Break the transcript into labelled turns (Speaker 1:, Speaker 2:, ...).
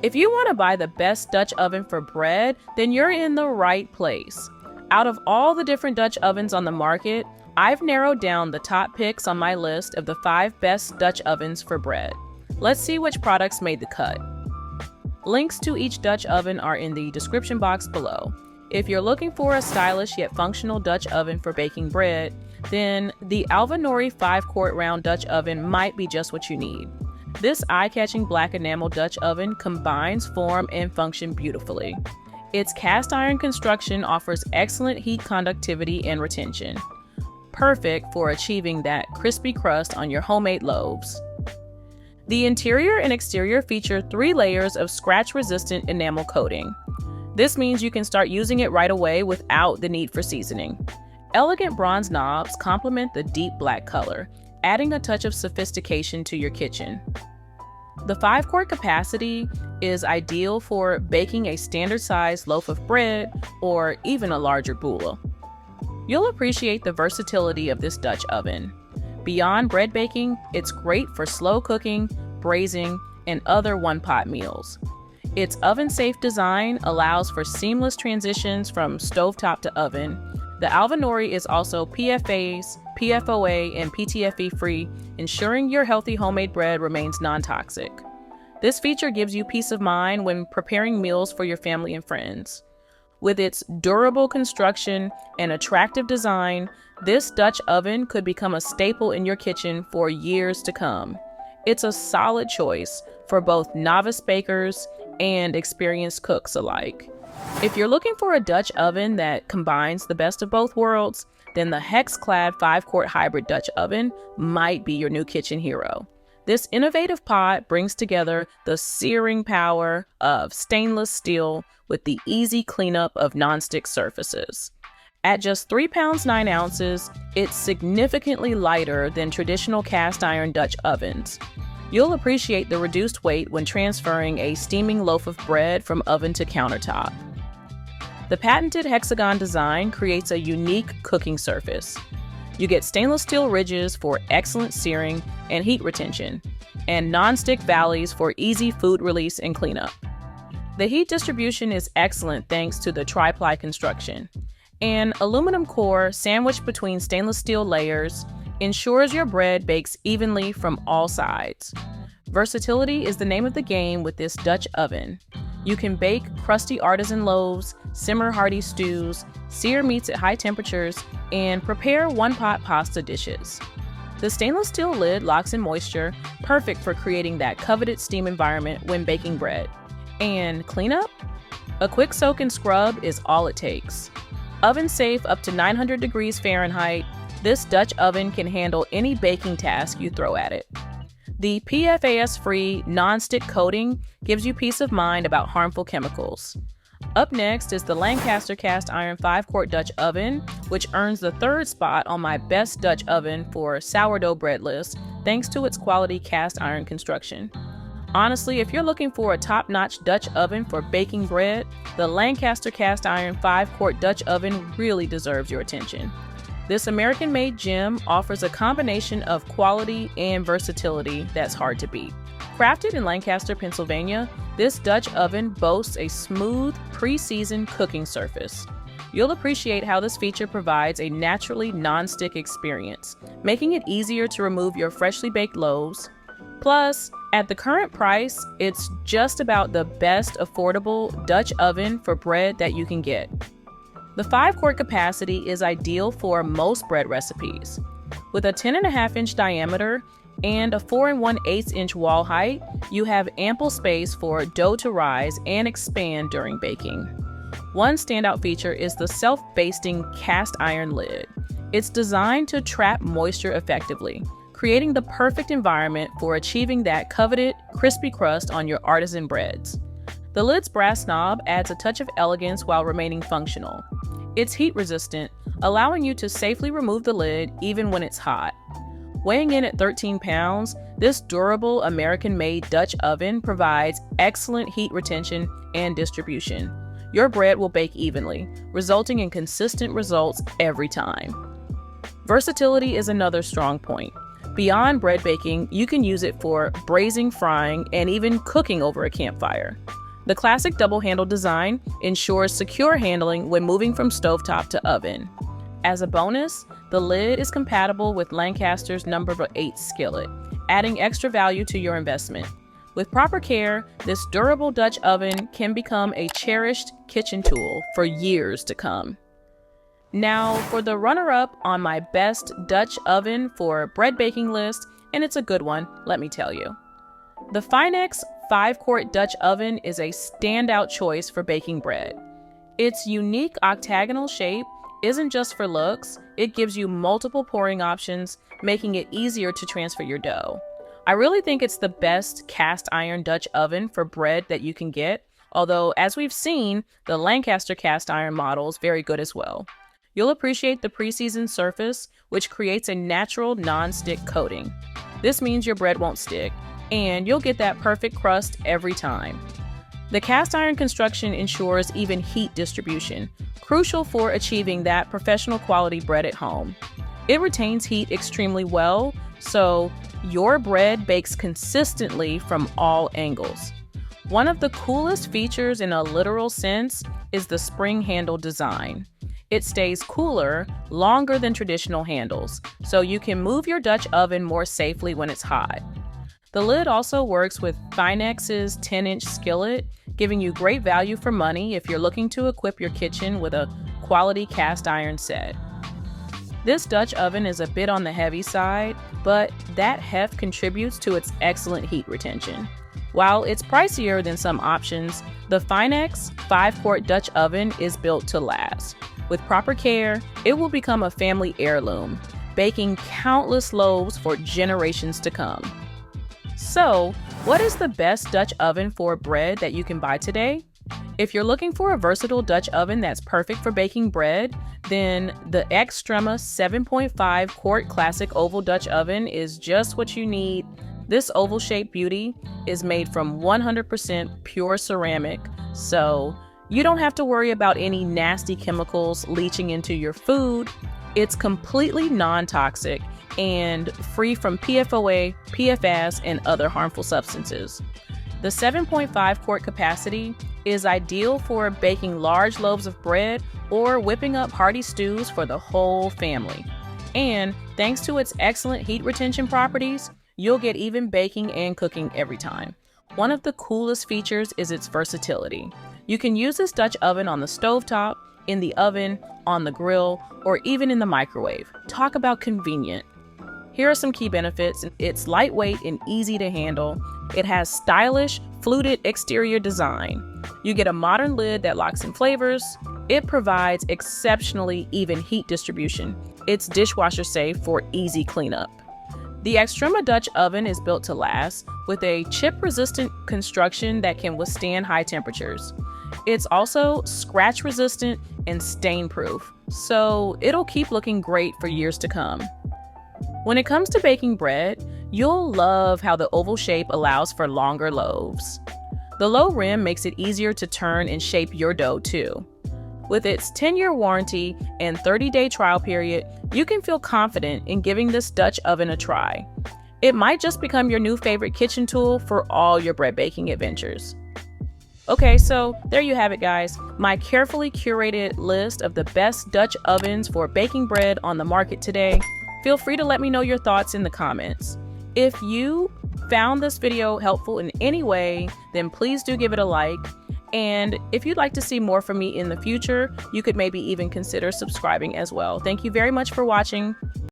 Speaker 1: If you want to buy the best Dutch oven for bread, then you're in the right place. Out of all the different Dutch ovens on the market, I've narrowed down the top picks on my list of the 5 best Dutch ovens for bread. Let's see which products made the cut. Links to each Dutch oven are in the description box below. If you're looking for a stylish yet functional Dutch oven for baking bread, then the Alva Nori 5-quart round Dutch oven might be just what you need. This eye-catching black enamel Dutch oven combines form and function beautifully. Its cast iron construction offers excellent heat conductivity and retention, perfect for achieving that crispy crust on your homemade loaves. The interior and exterior feature 3 layers of scratch-resistant enamel coating. This means you can start using it right away without the need for seasoning. Elegant bronze knobs complement the deep black color, adding a touch of sophistication to your kitchen. The 5-quart capacity is ideal for baking a standard-sized loaf of bread or even a larger boule. You'll appreciate the versatility of this Dutch oven. Beyond bread baking, it's great for slow cooking, braising, and other one-pot meals. Its oven-safe design allows for seamless transitions from stovetop to oven. The Alva Nori is also PFAS, PFOA, and PTFE free, ensuring your healthy homemade bread remains non-toxic. This feature gives you peace of mind when preparing meals for your family and friends. With its durable construction and attractive design, this Dutch oven could become a staple in your kitchen for years to come. It's a solid choice for both novice bakers and experienced cooks alike. If you're looking for a Dutch oven that combines the best of both worlds, then the HexClad 5-quart hybrid Dutch oven might be your new kitchen hero. This innovative pot brings together the searing power of stainless steel with the easy cleanup of nonstick surfaces. At just 3 pounds 9 ounces, it's significantly lighter than traditional cast iron Dutch ovens. You'll appreciate the reduced weight when transferring a steaming loaf of bread from oven to countertop. The patented hexagon design creates a unique cooking surface. You get stainless steel ridges for excellent searing and heat retention, and non-stick valleys for easy food release and cleanup. The heat distribution is excellent thanks to the tri-ply construction. An aluminum core sandwiched between stainless steel layers ensures your bread bakes evenly from all sides. Versatility is the name of the game with this Dutch oven. You can bake crusty artisan loaves, simmer hearty stews, sear meats at high temperatures, and prepare one-pot pasta dishes. The stainless steel lid locks in moisture, perfect for creating that coveted steam environment when baking bread. And cleanup? A quick soak and scrub is all it takes. Oven safe up to 900 degrees Fahrenheit, this Dutch oven can handle any baking task you throw at it. The PFAS-free non-stick coating gives you peace of mind about harmful chemicals. Up next is the Lancaster cast iron 5-quart Dutch oven, which earns the 3rd spot on my best Dutch oven for sourdough bread list, thanks to its quality cast iron construction. Honestly, if you're looking for a top-notch Dutch oven for baking bread, the Lancaster cast iron 5-quart Dutch oven really deserves your attention. This American-made gem offers a combination of quality and versatility that's hard to beat. Crafted in Lancaster, Pennsylvania, this Dutch oven boasts a smooth, pre-seasoned cooking surface. You'll appreciate how this feature provides a naturally non-stick experience, making it easier to remove your freshly baked loaves. Plus, at the current price, it's just about the best affordable Dutch oven for bread that you can get. The 5-quart capacity is ideal for most bread recipes. With a 10.5-inch diameter and a 4 1/8-inch wall height, you have ample space for dough to rise and expand during baking. One standout feature is the self-basting cast iron lid. It's designed to trap moisture effectively, creating the perfect environment for achieving that coveted crispy crust on your artisan breads. The lid's brass knob adds a touch of elegance while remaining functional. It's heat resistant, allowing you to safely remove the lid even when it's hot. Weighing in at 13 pounds, this durable American-made Dutch oven provides excellent heat retention and distribution. Your bread will bake evenly, resulting in consistent results every time. Versatility is another strong point. Beyond bread baking, you can use it for braising, frying, and even cooking over a campfire. The classic double-handle design ensures secure handling when moving from stovetop to oven. As a bonus, the lid is compatible with Lancaster's number 8 skillet, adding extra value to your investment. With proper care, this durable Dutch oven can become a cherished kitchen tool for years to come. Now for the runner-up on my best Dutch oven for bread baking list, and it's a good one, let me tell you. The FINEX 5-quart Dutch oven is a standout choice for baking bread. Its unique octagonal shape isn't just for looks, it gives you multiple pouring options, making it easier to transfer your dough. I really think it's the best cast iron Dutch oven for bread that you can get, although as we've seen, the Lancaster cast iron model is very good as well. You'll appreciate the pre-seasoned surface, which creates a natural non-stick coating. This means your bread won't stick, and you'll get that perfect crust every time. The cast iron construction ensures even heat distribution, crucial for achieving that professional quality bread at home. It retains heat extremely well, so your bread bakes consistently from all angles. One of the coolest features in a literal sense is the spring handle design. It stays cooler longer than traditional handles, so you can move your Dutch oven more safely when it's hot. The lid also works with FINEX's 10-inch skillet, giving you great value for money if you're looking to equip your kitchen with a quality cast iron set. This Dutch oven is a bit on the heavy side, but that heft contributes to its excellent heat retention. While it's pricier than some options, the FINEX 5-quart Dutch oven is built to last. With proper care, it will become a family heirloom, baking countless loaves for generations to come. So, what is the best Dutch oven for bread that you can buy today? If you're looking for a versatile Dutch oven that's perfect for baking bread, then the Xtrema 7.5 quart classic oval Dutch oven is just what you need. This oval-shaped beauty is made from 100% pure ceramic, so you don't have to worry about any nasty chemicals leaching into your food. It's completely non-toxic and free from PFOA, PFAS, and other harmful substances. The 7.5 quart capacity is ideal for baking large loaves of bread or whipping up hearty stews for the whole family. And thanks to its excellent heat retention properties, you'll get even baking and cooking every time. One of the coolest features is its versatility. You can use this Dutch oven on the stovetop, in the oven, on the grill, or even in the microwave. Talk about convenient. Here are some key benefits. It's lightweight and easy to handle. It has stylish, fluted exterior design. You get a modern lid that locks in flavors. It provides exceptionally even heat distribution. It's dishwasher safe for easy cleanup. The Xtrema Dutch oven is built to last with a chip-resistant construction that can withstand high temperatures. It's also scratch-resistant and stain-proof, so it'll keep looking great for years to come. When it comes to baking bread, you'll love how the oval shape allows for longer loaves. The low rim makes it easier to turn and shape your dough too. With its 10-year warranty and 30-day trial period, you can feel confident in giving this Dutch oven a try. It might just become your new favorite kitchen tool for all your bread baking adventures. Okay, so there you have it, guys. My carefully curated list of the best Dutch ovens for baking bread on the market today. Feel free to let me know your thoughts in the comments. If you found this video helpful in any way, then please do give it a like. And if you'd like to see more from me in the future, you could maybe even consider subscribing as well. Thank you very much for watching.